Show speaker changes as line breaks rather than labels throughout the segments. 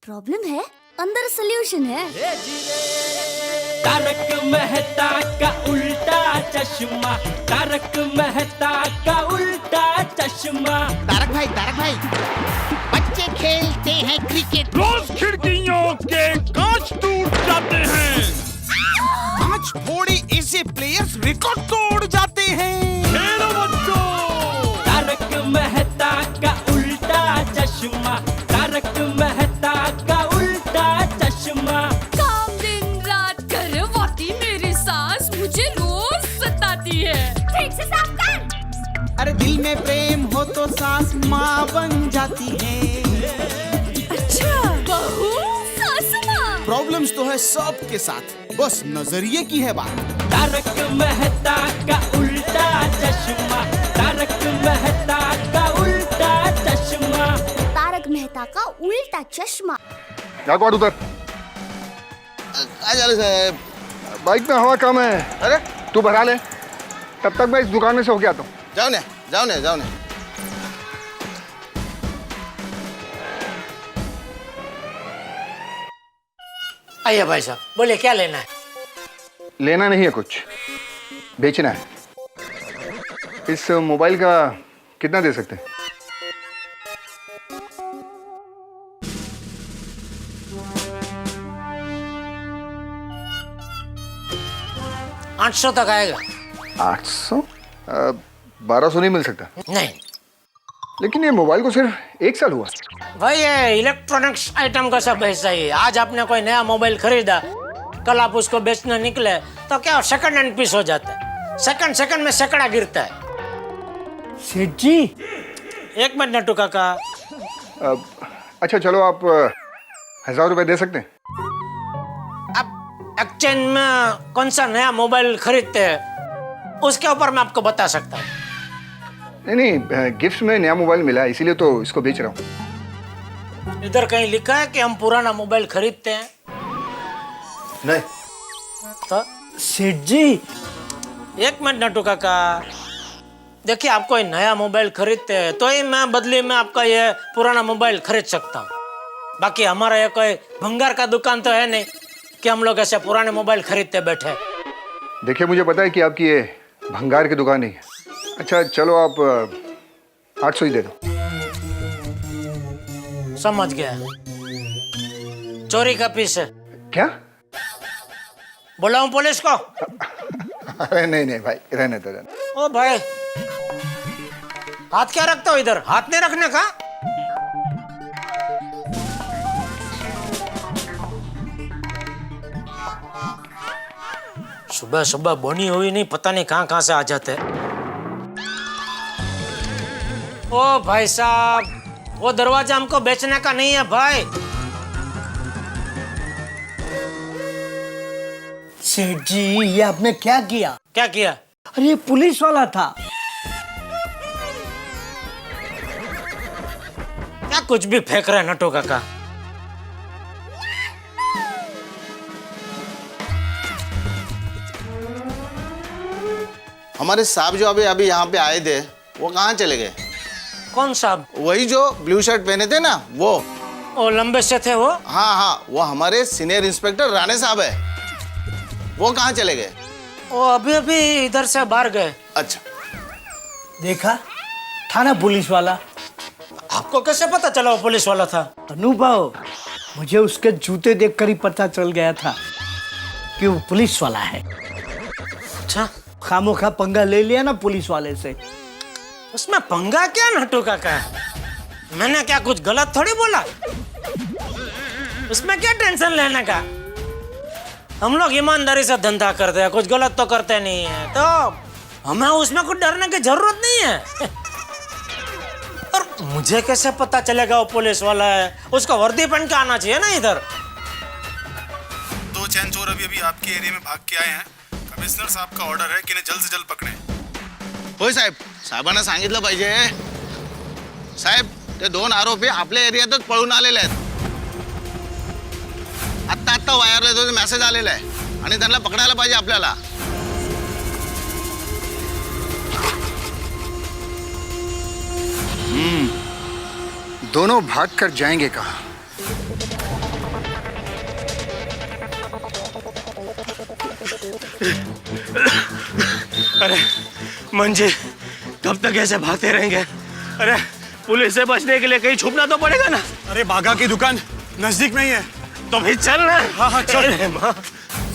Problem है, अंदर solution है।
तारक मेहता का उल्टा चश्मा, तारक मेहता का उल्टा चश्मा।
तारक भाई बच्चे खेलते हैं क्रिकेट,
रोज खिड़कियों के कांच टूट जाते हैं,
आज थोड़े ऐसे प्लेयर्स रिकॉर्ड तोड़ जाते हैं।
खेलो बच्चों।
तारक मेहता का उल्टा चश्मा, तारक मेहता का उल्टा चश्मा।
काम दिन रात करवाती मेरी सास मुझे रोज सताती है। ठीक से साफ कर।
अरे दिल में प्रेम हो तो सास माँ बन जाती है।
अच्छा, बहू सास माँ।
प्रॉब्लम्स तो है सबके साथ, बस नजरिए की है बात।
तारक मेहता का उल्टा चश्मा, तारक मेहता का उल्टा चश्मा।
तारक मेहता का उल्टा चश्मा।
क्या कौन उधर?
काय झालं साहेब?
बाइक में हवा कम है।
अरे
तू भरा ले, तब तक मैं इस दुकान में से होके आता हूँ।
जाऊन या जाऊन या जाऊन या।
आइए भाई साहब, बोले क्या लेना है?
लेना नहीं है कुछ, बेचना है। इस मोबाइल का कितना दे सकते हैं?
$800 तक आएगा।
800? 1200 नहीं मिल सकता।
नहीं
लेकिन ये मोबाइल को सिर्फ 1 साल हुआ।
भाई, ये इलेक्ट्रॉनिक्स आइटम का सब ऐसा ही है। आज आपने कोई नया मोबाइल खरीदा, कल आप उसको बेचने निकले तो क्या सेकंड हैंड पीस हो जाता है। सेकंड में सैकड़ा गिरता है।
सेठ जी,
एक मिनट नटू काका।
अच्छा चलो, आप 1000 रुपए दे सकते हैं?
आप एक्सचेंज में कौन सा नया मोबाइल खरीदते हैं उसके ऊपर मैं आपको बता सकता हूँ।
नहीं, गिफ्ट में नया मोबाइल मिला है, इसीलिए तो इसको बेच रहा हूँ।
इधर कहीं लिखा है कि हम पुराना मोबाइल खरीदते हैं?
नहीं।
तो
सेठ जी,
एक मिनट नटू काका, देखिए आप कोई नया मोबाइल खरीदते हैं तो ही मैं बदले में आपका ये पुराना मोबाइल खरीद सकता हूँ। बाकी हमारा ये कोई भंगार का दुकान तो है नहीं कि हम लोग ऐसे पुराने मोबाइल खरीदते बैठे।
देखिए, मुझे पता है कि आपकी ये भंगार की दुकान नहीं है। अच्छा चलो, आप 800 ही दे दो।
समझ गया, चोरी का पीस है।
क्या?
बुलाऊं पुलिस को?
अरे नहीं भाई, रहने दो।
ओ भाई, हाथ क्या रखते हो इधर? हाथ नहीं रखने का। सुबह सुबह बनी हुई नहीं, पता नहीं कहां से आ जाते हैं। ओ भाई साहब, वो दरवाजा हमको बेचने का नहीं है भाई।
सेठ जी, ये आपने क्या किया?
क्या किया?
अरे ये पुलिस वाला था।
क्या कुछ भी फेंक रहे नटो काका?
हमारे साहब जो अभी अभी यहाँ पे आए थे वो कहाँ चले गए?
कौन साहब?
वही जो ब्लू शर्ट पहने थे ना वो।
ओ लंबे से थे वो?
हाँ, वो हमारे सीनियर इंस्पेक्टर राणे साहब है। वो कहाँ चले गए?
ओ अभी अभी इधर से बाहर गए।
अच्छा,
देखा था ना पुलिस वाला।
आपको कैसे पता चला वो पुलिस वाला था?
अनुभव, मुझे उसके जूते देखकर ही पता चल गया था कि वो पुलिस वाला है।
अच्छा,
खामोखा पंगा ले लिया ना पुलिस वाले से।
उसमें पंगा क्या नटू काका? मैंने क्या कुछ गलत थोड़ी बोला? उसमें क्या टेंशन लेने का? हम लोग ईमानदारी से धंधा करते हैं, कुछ गलत तो करते नहीं है, तो हमें उसमें कुछ डरने की जरूरत नहीं है। और मुझे कैसे पता चलेगा वो पुलिस वाला है? उसको वर्दी पहन के आना चाहिए ना इधर।
2 चैन चोर अभी अभी आपके एरिया में भाग के आए हैं। कमिश्नर साहब का ऑर्डर है कि इन्हें जल्द से जल्द पकड़ें।
होय साहेब, साहेबांना सांगितलं पाहिजे। साहेब, ते 2 आरोपी आपल्या एरियातच पळून आलेले आहेत। आत्ता वायरला मेसेज आलेला आहे आणि त्यांना पकडायला पाहिजे आपल्याला।
दोनों भाग कर जाएंगे कहाँ?
अरे मंजी, कब तक ऐसे भागते रहेंगे? अरे पुलिस से बचने के लिए कहीं छुपना तो पड़ेगा ना।
अरे बागा की दुकान नजदीक में ही है।
तो फिर चल ना।
हाँ चल।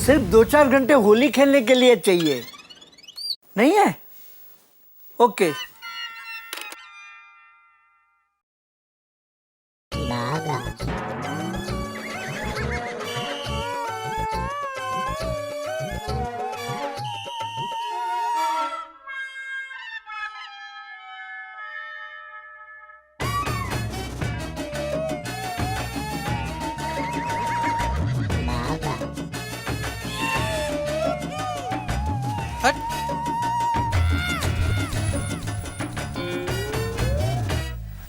सिर्फ 2-4 घंटे होली खेलने के लिए चाहिए, नहीं है? ओके।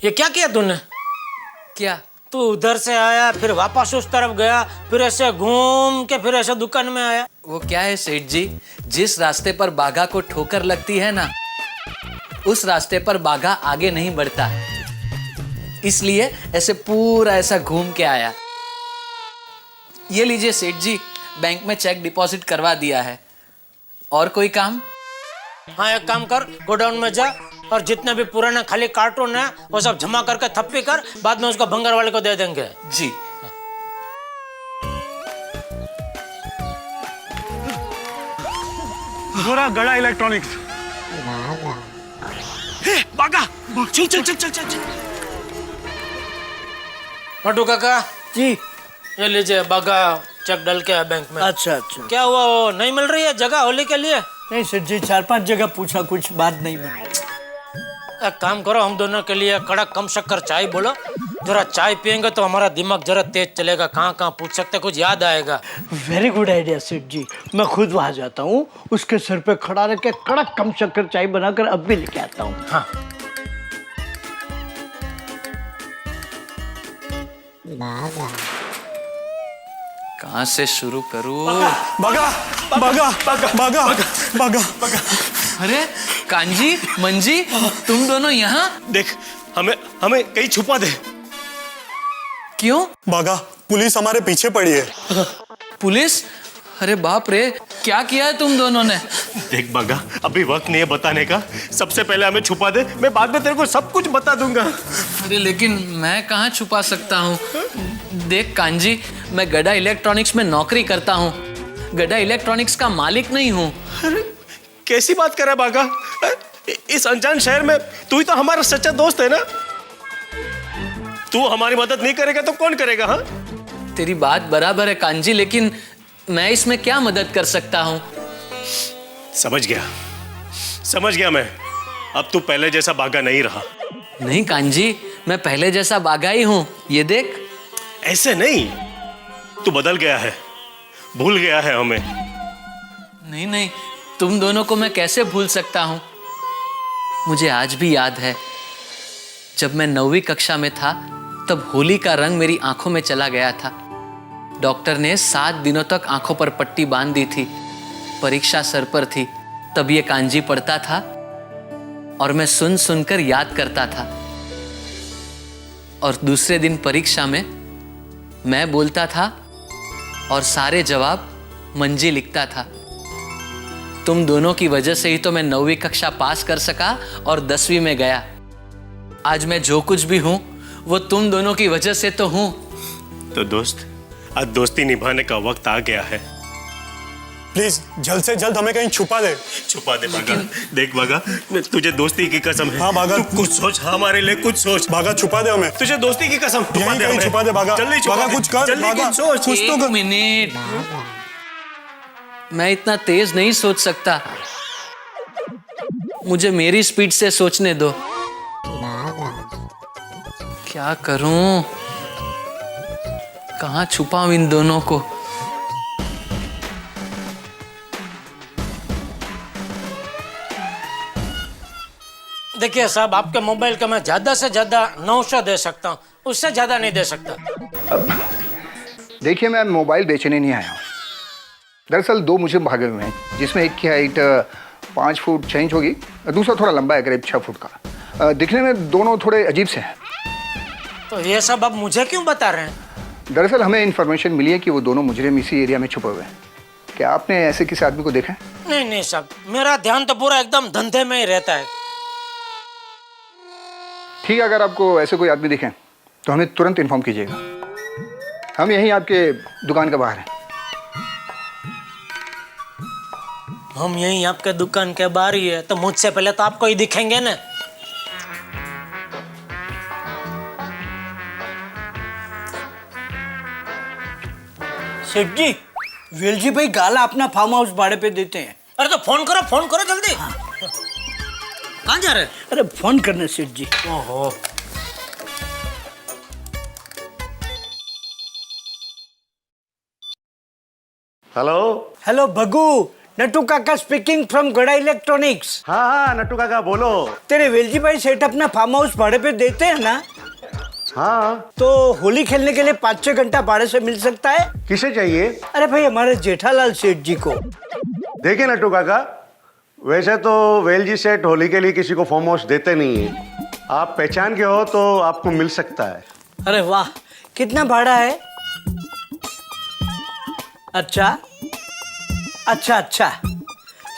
ये क्या किया तूने?
क्या?
तू उधर से आया, फिर वापस उस तरफ गया, फिर ऐसे घूम के फिर ऐसे दुकान में आया।
वो क्या है सेठ जी, जिस रास्ते पर बाघा को ठोकर लगती है ना, उस रास्ते पर बाघा आगे नहीं बढ़ता, इसलिए ऐसे पूरा ऐसा घूम के आया। ये लीजिए सेठ जी, बैंक में चेक डिपॉजिट करवा दिया है। और कोई काम?
हाँ, एक काम कर, गोडाउन में जा और जितने भी पुराने खाली कार्टून है वो सब जमा करके थप्पी कर, बाद में उसको भंगार वाले को दे देंगे।
जी।
गोरा गड़ा इलेक्ट्रॉनिक्स।
बागा, चल चल चल चल चल। मटू काका
जी।
ये लीजिए, बागा चेक डल के है बैंक में।
अच्छा अच्छा।
क्या हुआ, वो नहीं मिल रही है जगह होली के लिए?
नहीं सर जी, 4-5 जगह पूछा, कुछ बात नहीं बनी।
एक काम करो, हम दोनों के लिए कड़क कम शक्कर चाय बोलो। जरा चाय पियेंगे तो हमारा दिमाग जरा तेज चलेगा, कहाँ कहाँ पूछ सकते, कुछ याद आएगा।
वेरी गुड आइडिया सेठ जी, मैं खुद वहां जाता हूँ, उसके सर पे खड़ा रह के कड़क कम शक्कर चाय बनाकर अब भी लेके आता हूँ।
हाँ।
कहाँ से शुरू करूँ?
बागा बागा बागा बागा बागा बागा।
अरे कांजी, मंजी, तुम दोनों यहाँ?
देख, हमें कहीं छुपा दे।
क्यों?
बागा, पुलिस हमारे पीछे पड़ी है।
पुलिस? अरे बाप रे, क्या किया है तुम दोनों ने?
देख बागा, अभी वक्त नहीं है बताने का, सबसे पहले हमें छुपा दे, मैं बाद में तेरे को सब कुछ बता दूंगा।
अरे लेकिन मैं कहाँ छुपा सकता हूँ? देख कांजी, मैं गड्ढा इलेक्ट्रॉनिक्स में नौकरी करता हूँ, गड्ढा इलेक्ट्रॉनिक्स का मालिक नहीं हूँ।
अरे कैसी बात कर रहा है बागा? इस अनजान शहर में तू ही तो हमारा सच्चा दोस्त है ना। तू हमारी मदद नहीं करेगा तो कौन करेगा? हाँ,
तेरी बात बराबर है कांजी, लेकिन मैं इसमें क्या मदद कर सकता हूँ?
समझ गया मैं। अब तू पहले जैसा बागा नहीं रहा।
नहीं कांजी, मैं पहले जैसा बागा ही हूँ, ये देख।
ऐसे नहीं, तू बदल गया है, भूल गया है हमें।
नहीं, तुम दोनों को मैं कैसे भूल सकता हूँ? मुझे आज भी याद है, जब मैं 9वीं कक्षा में था, तब होली का रंग मेरी आंखों में चला गया था। डॉक्टर ने 7 दिनों तक आंखों पर पट्टी बांध दी थी। परीक्षा सर पर थी, तब ये कांजी पढ़ता था और मैं सुन सुनकर याद करता था। और दूसरे दिन परीक्षा में मैं बोलता था और सारे जवाब मंजी लिखता था। तुम दोनों की वजह से ही तो मैं 9वीं कक्षा पास कर सका और 10वीं में गया। आज मैं जो कुछ भी हूं वो तुम दोनों की वजह से तो हूं।
तो दोस्त, आज दोस्ती निभाने का वक्त आ गया है।
प्लीज जल्द से जल्द हमें कहीं छुपा दे
बागा। देख बागा, तुझे दोस्ती की कसम है।
हाँ बागा,
तू कुछ सोच, हमारे लिए कुछ सोच।
बागा छुपा दे हमें,
तुझे दोस्ती की कसम,
यहीं कहीं छुपा दे बागा।
जल्दी छुपा
बागा
दे।
कुछ कर,
जल्दी
बागा
कुछ सोच।
कुछ तो
एक
कर।
मिनट, मैं इतना तेज नहीं सोच सकता, मुझे मेरी स्पीड से सोचने दो। क्या करूं, कहां छुपाऊं इन दोनों को?
देखिए साहब, आपके मोबाइल का मैं ज्यादा से ज्यादा 900 दे सकता हूँ, उससे ज्यादा नहीं दे सकता।
देखिए, मैं मोबाइल बेचने नहीं आया हूँ। दरअसल 2 मुझे भागे हुए हैं, जिसमें एक की हाइट 5 फुट 6 इंच होगी, दूसरा थोड़ा लंबा है, करीब 6 फुट का। दिखने में दोनों थोड़े अजीब से हैं।
तो ये सब अब मुझे क्यों बता रहे हैं?
दरअसल हमें इन्फॉर्मेशन मिली है कि वो दोनों मुजरिम इसी एरिया में छुपे हुए हैं। क्या आपने ऐसे किसी आदमी को देखा है?
नहीं नहीं साहब, मेरा ध्यान तो पूरा एकदम धंधे में ही रहता है।
ठीक है, अगर आपको ऐसे कोई आदमी दिखे तो हमें तुरंत इन्फॉर्म कीजिएगा। हम यहीं आपके दुकान के बाहर हैं।
हम यहीं आपके दुकान के बाहर ही है, तो मुझसे पहले तो आपको ही दिखेंगे ना।
सेठ जी, वेलजी भाई गाला अपना फार्म हाउस भाड़े पे देते हैं।
अरे तो फोन करो जल्दी। कहाँ जा रहे?
अरे फोन करने सेठ जी।
ओहो,
हेलो।
हेलो भगू, नट्टू काका स्पीकिंग फ्रॉम गड़ा इलेक्ट्रॉनिक्स।
हाँ हाँ नट्टू काका बोलो।
तेरे वेलजी भाई सेठ अपना फार्म हाउस भाड़े पे देते हैं ना?
हाँ।
तो होली खेलने के लिए 5-6 घंटा भाड़े से मिल सकता है?
किसे चाहिए?
अरे भाई हमारे जेठालाल सेठ जी को।
देखिए नट्टू काका, वैसे तो वेलजी सेठ होली के लिए किसी को फार्म हाउस देते नहीं है। आप पहचान के हो तो आपको मिल सकता है।
अरे वाह, कितना भाड़ा है? अच्छा अच्छा अच्छा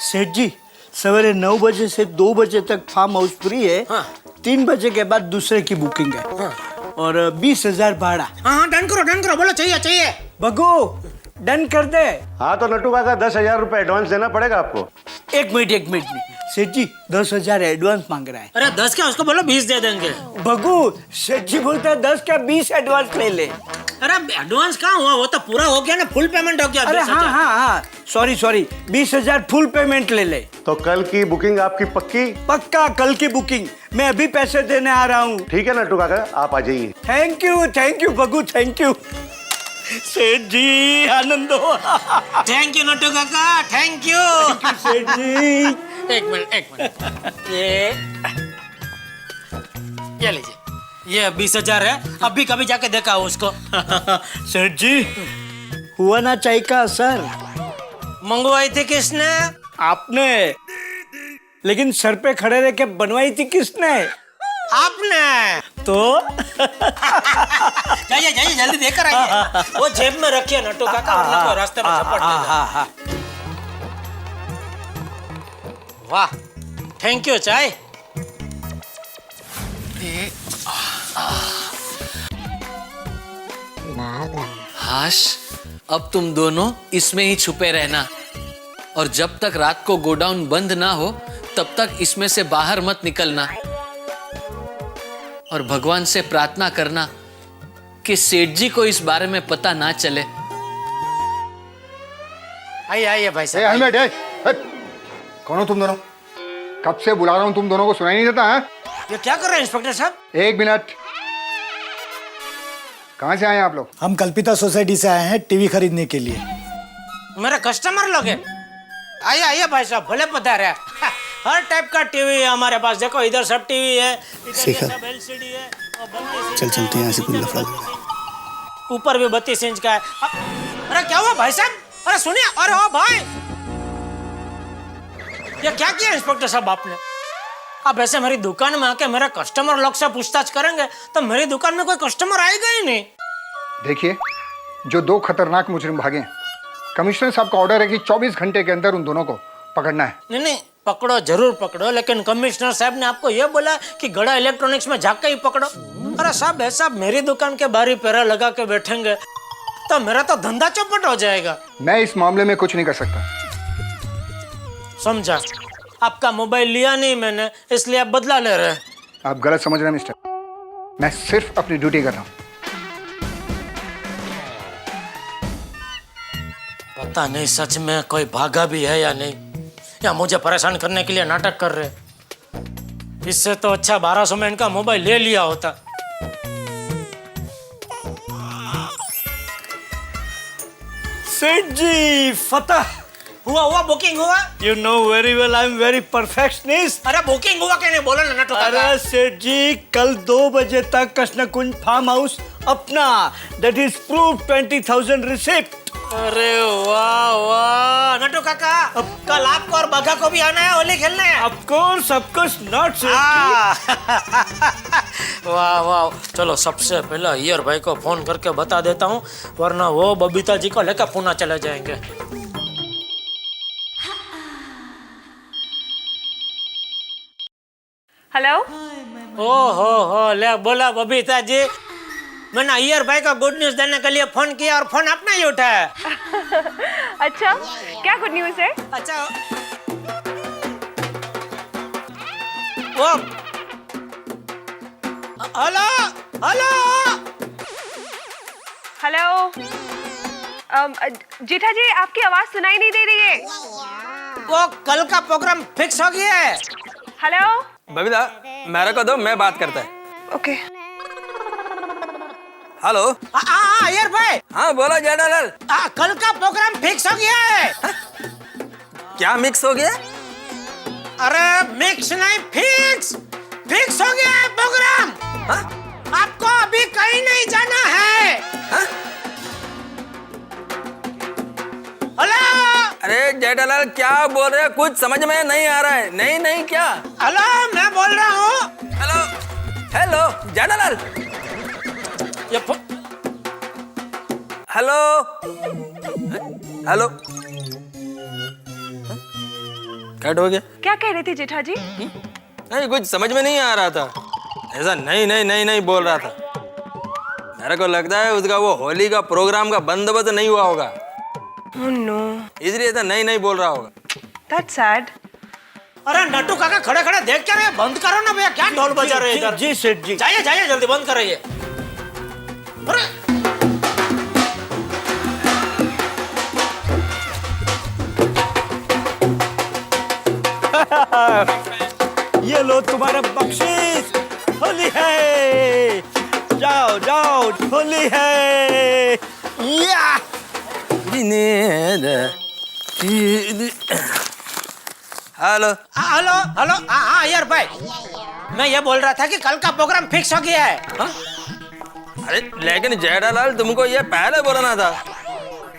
सेठ जी, सवेरे 9 बजे से 2 बजे तक फार्म हाउस फ्री है।
हाँ।
3 बजे के बाद दूसरे की बुकिंग है।
हाँ।
और 20,000 भाड़ा।
हाँ डन करो, बोलो चाहिए।
बगू डन कर दे।
हाँ तो नट्टू काका 10,000 रुपए एडवांस देना पड़ेगा आपको।
एक मिनट सेठ जी 10,000 एडवांस मांग रहा है।
अरे 10 क्या, उसको बोलो 20 दे देंगे।
बगू सेठ जी बोलता है 10 क्या 20 एडवांस ले ले।
अरे एडवांस कहाँ हुआ, वो तो पूरा हो गया ना, फुल पेमेंट हो गया।
अरे हाँ सॉरी 20,000 फुल पेमेंट ले ले।
तो कल की बुकिंग आपकी पक्की?
पक्का कल की बुकिंग, मैं अभी पैसे देने आ रहा हूँ।
ठीक है नट्टू काका, आप आ जाइए।
थैंक यू बगू, थैंक यू सेठ जी, आनंद हो।
थैंक यू नट्टू काका, थैंक यू
सेठ जी।
एक मिनट ये लीजिए, ये 20,000 है। अभी कभी जाके देखा हो उसको।
सेठ जी, हुआ ना चाय का असर?
मंगवाई थी किसने?
आपने। लेकिन सर पे खड़े रह के बनवाई थी किसने?
आपने।
तो
जाइए जल्दी देकर आइए। वो जेब में रखिए नट्टू काका, वरना कोई रास्ते में झपट देगा। वाह, थैंक यू चाय।
हाश, अब तुम दोनों इसमें ही छुपे रहना, और जब तक रात को गोडाउन बंद ना हो तब तक इसमें से बाहर मत निकलना, और भगवान से प्रार्थना करना कि सेठ जी को इस बारे में पता ना चले।
आइए भाई साहब।
कौन हो तुम दोनों? कब से बुला रहा हूँ, तुम दोनों को सुनाई नहीं देता है?
ये क्या कर रहे हैं इंस्पेक्टर साहब?
एक मिनट, कहाँ से आए हैं आप लोग?
हम कल्पिता सोसाइटी से आए हैं टीवी खरीदने के लिए।
मेरे कस्टमर लोग हैं। आइए भाई साहब, भले पधारे। हर टाइप का टीवी है हमारे पास। देखो इधर सब टीवी है, इधर सब LCD है, और 32
चल चलते हैं यहाँ से, कोई लफड़ा
ऊपर भी 32 इंच का है। अरे क्या हुआ भाई साहब? अरे सुनिए, अरे ओ भाई, ये क्या किया इंस्पेक्टर साहब आपने? आप ऐसे मेरी दुकान में आके मेरे कस्टमर लोग से पूछताछ करेंगे तो मेरी दुकान में कोई कस्टमर आएगा ही नहीं।
देखिए, जो 2 खतरनाक मुजरिम भागे, कमिश्नर साहब का ऑर्डर है कि 24 घंटे के अंदर उन दोनों को पकड़ना है।
नहीं पकड़ो, जरूर पकड़ो, लेकिन कमिश्नर साहब ने आपको यह बोला कि गड़ा इलेक्ट्रॉनिक्स में जाके ही पकड़ो। अरे साहब, ऐसा मेरी दुकान के बाहर ही पैरा लगा के बैठेंगे तो मेरा तो धंधा चौपट हो जाएगा।
मैं इस मामले में कुछ नहीं कर सकता।
समझा? आपका मोबाइल लिया नहीं मैंने, इसलिए आप बदला ले रहे हैं।
आप गलत समझ रहे हैं मिस्टर, मैं सिर्फ अपनी ड्यूटी कर रहा हूँ।
पता नहीं सच में कोई भागा भी है या नहीं, या मुझे परेशान करने के लिए नाटक कर रहे। इससे तो अच्छा 1200 में इनका मोबाइल ले लिया होता।
सेठ जी, फतह
हुआ बुकिंग हुआ।
You know very well I'm very perfectionist.
अरे बुकिंग हुआ क्या नहीं, बोलो ना नट्टू काका।
अरे सेठ जी, कल 2 बजे तक कृष्णकुंज फार्म हाउस अपना, that is proof 20,000 receipt.
अरे वाह नट्टू काका, कल आपको और बगा को भी आना है होली खेलने।
Of course not सेठ जी।
वाह, चलो सबसे पहले ईयर भाई को फोन करके बता देता हूँ, वरना वो बबीता जी को लेकर पुणे चले जाएंगे।
हेलो।
हो ले बोला बबीता जी, मैंने अय्यर भाई का गुड न्यूज देने के लिए फोन किया और फोन आपने ही उठाया।
अच्छा, क्या गुड न्यूज है?
अच्छा वो हेलो हेलो
हेलो। जेठा जी, आपकी आवाज सुनाई नहीं दे रही है।
वो कल का प्रोग्राम फिक्स हो गया है।
हेलो
बबीता, मेरे को दो, मैं बात करता है।
ओके।
हेलो।
अय्यर भाई।
हाँ बोलो जेठालाल।
कल का प्रोग्राम फिक्स हो गया है।
क्या मिक्स हो गया?
अरे मिक्स नहीं, फिक्स फिक्स हो गया है प्रोग्राम। आपको अभी कहीं नहीं जाना है। हेलो।
अरे जेठालाल क्या बोल रहे हो? कुछ समझ में नहीं आ रहा है। नहीं नहीं क्या?
हेलो, मैं बोल रहा हूँ।
Hello hello Jethalal. Hello hello. Cut हो गया।
क्या कह रहे थे जेठा जी?
नहीं कुछ समझ में नहीं आ रहा था। ऐसा नहीं नहीं नहीं नहीं बोल रहा था। मेरे को लगता है उसका वो होली का प्रोग्राम का बंदोबस्त नहीं हुआ होगा।
Oh no.
इसलिए तो नहीं नहीं बोल रहा होगा।
That's sad.
अरे नट्टू काका खड़े खड़े देख क्या रहे? बंद करो ना भैया, क्या ढोल बजा रहे हैं इधर?
जी सेठ जी।
जाइए जाइए जल्दी बंद करिए। अरे
ये लो तुम्हारा बख्शीश, होली है। जाओ जाओ, होली है। या
हेलो
हेलो हेलो। हाँ यार भाई, मैं ये बोल रहा था कि कल का प्रोग्राम फिक्स हो गया है।
अरे लेकिन जेठालाल तुमको ये पहले बोलना था।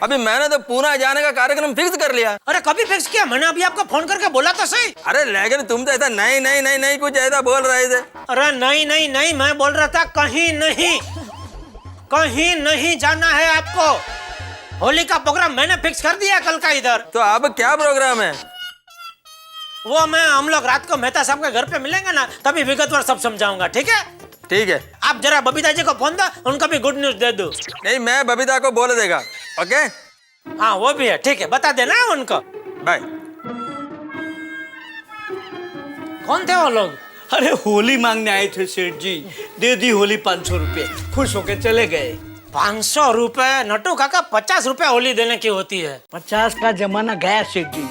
अभी मैंने तो पूना जाने का कार्यक्रम फिक्स कर लिया।
अरे कभी फिक्स किया? मैंने अभी आपको फोन करके बोला तो सही।
अरे लेकिन तुम तो ऐसा नहीं नहीं नहीं नहीं कुछ ऐसा बोल रहे थे।
अरे नहीं नहीं नहीं, मैं बोल रहा था कहीं नहीं जाना है आपको। होली का प्रोग्राम मैंने फिक्स कर दिया कल का इधर।
तो अब क्या प्रोग्राम है?
वो हम लोग रात को मेहता साहब के घर पे मिलेंगे ना, तभी विगतवार सब समझाऊंगा। ठीक है?
ठीक है।
आप जरा बबीता जी को फोन दो, उनका भी गुड न्यूज दे दो।
नहीं मैं बबीता को बोल देगा। ओके
हाँ वो भी है, ठीक है, बता देना उनको।
बाय।
कौन थे वो लोग?
अरे होली मांगने आए थे सेठ जी, दे दी होली 500 रुपए, खुश होके चले गए।
500 रुपए? नट्टू काका 50 रुपए होली देने की होती है।
50 का जमाना गया सेठ जी।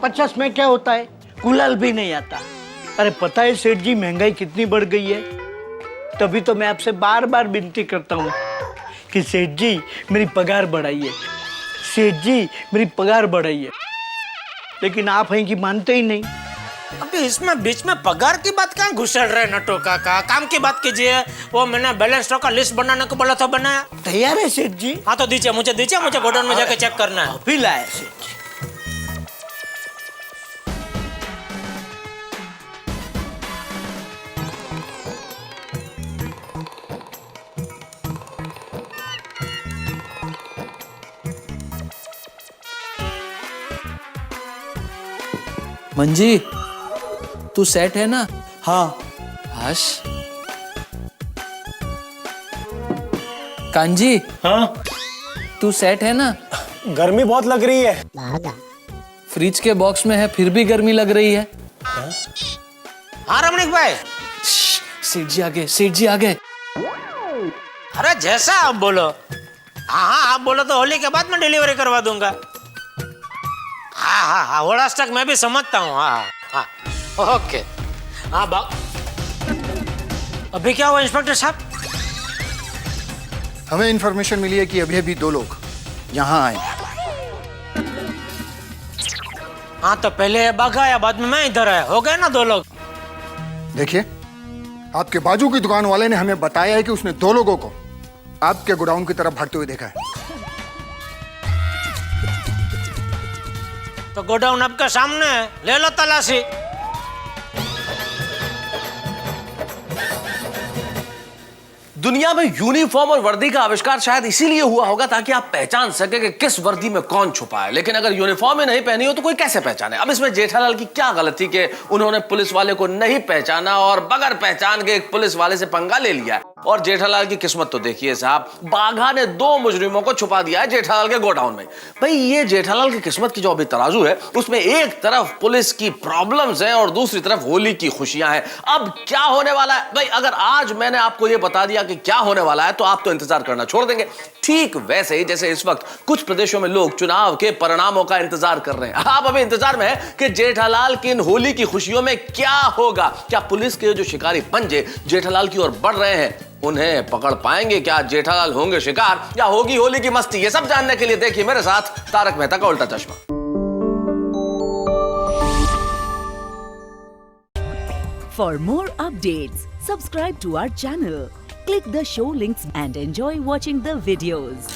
50 में क्या होता है, गुलाल भी नहीं आता। अरे पता है सेठ जी महंगाई कितनी बढ़ गई है। तभी तो मैं आपसे बार बार विनती करता हूँ कि सेठ जी मेरी पगार बढ़ाइए, सेठ जी मेरी पगार बढ़ाइए। लेकिन आप हैं कि मानते ही नहीं।
अभी इसमें बीच में पगार की बात कहाँ घुसड़ रहे नट्टू काका? काम की बात कीजिए। वो मैंने बैलेंस स्टॉक का लिस्ट बनाने को बोला था, बनाया?
तैयार है सेठ जी।
हाँ तो दीजिए मुझे गोडाउन में जाके चेक करना है।
अभी लाया सेठ जी।
मंजी, तू सेट है ना?
हाँ।
हर्ष, कांजी।
हाँ।
तू सेट है ना?
गर्मी बहुत लग रही है।
फ्रिज के बॉक्स में है फिर भी गर्मी लग रही है।
हाँ रमणीक भाई।
सेठ जी आ गए।
अरे जैसा आप बोलो। हाँ आप बोलो तो होली के बाद मैं डिलीवरी करवा दूंगा। हाँ होड़ा स्टॉक मैं भी समझता हूँ। हाँ ओके। हाँ अभी क्या हुआ इंस्पेक्टर साहब?
हमें इन्फॉर्मेशन मिली है कि अभी 2 लोग यहाँ आए।
हाँ तो पहले बाघा या बाद में मैं इधर आया, हो गए ना 2 लोग।
देखिए, आपके बाजू की दुकान वाले ने हमें बताया है कि उसने 2 लोगों को आपके गोडाउन की तरफ भागते हुए देखा है।
तो गोडाउन आपके सामने है, ले लो तलाशी।
दुनिया में यूनिफॉर्म और वर्दी का आविष्कार शायद इसीलिए हुआ होगा ताकि आप पहचान सके कि किस वर्दी में कौन छुपा है। लेकिन अगर यूनिफॉर्म ही नहीं पहनी हो तो कोई कैसे पहचाने? अब इसमें जेठालाल की क्या गलती कि उन्होंने पुलिस वाले को नहीं पहचाना और बगैर पहचान के एक पुलिस वाले से पंगा ले लिया। और जेठालाल की किस्मत तो देखिए साहब, बाघा ने 2 मुजरिमों को छुपा दिया है जेठालाल के गोडाउन में। भाई ये जेठालाल की किस्मत की जो अभी तराजू है उसमें एक तरफ पुलिस की प्रॉब्लम्स हैं और दूसरी तरफ होली की खुशियां हैं। अब क्या होने वाला है भाई? अगर आज मैंने आपको ये बता दिया कि क्या होने वाला है तो आप तो इंतजार करना छोड़ देंगे। ठीक वैसे ही जैसे इस वक्त कुछ प्रदेशों में लोग चुनाव के परिणामों का इंतजार कर रहे हैं। आप अभी इंतजार में है कि जेठालाल की इन होली की खुशियों में क्या होगा। क्या पुलिस के जो शिकारी पंजे जेठालाल की ओर बढ़ रहे हैं उन्हें पकड़ पाएंगे? क्या जेठालाल होंगे शिकार या होगी होली की मस्ती? ये सब जानने के लिए देखिए मेरे साथ तारक मेहता का उल्टा चश्मा।
For more updates, subscribe to our channel, click the show links and enjoy watching the videos.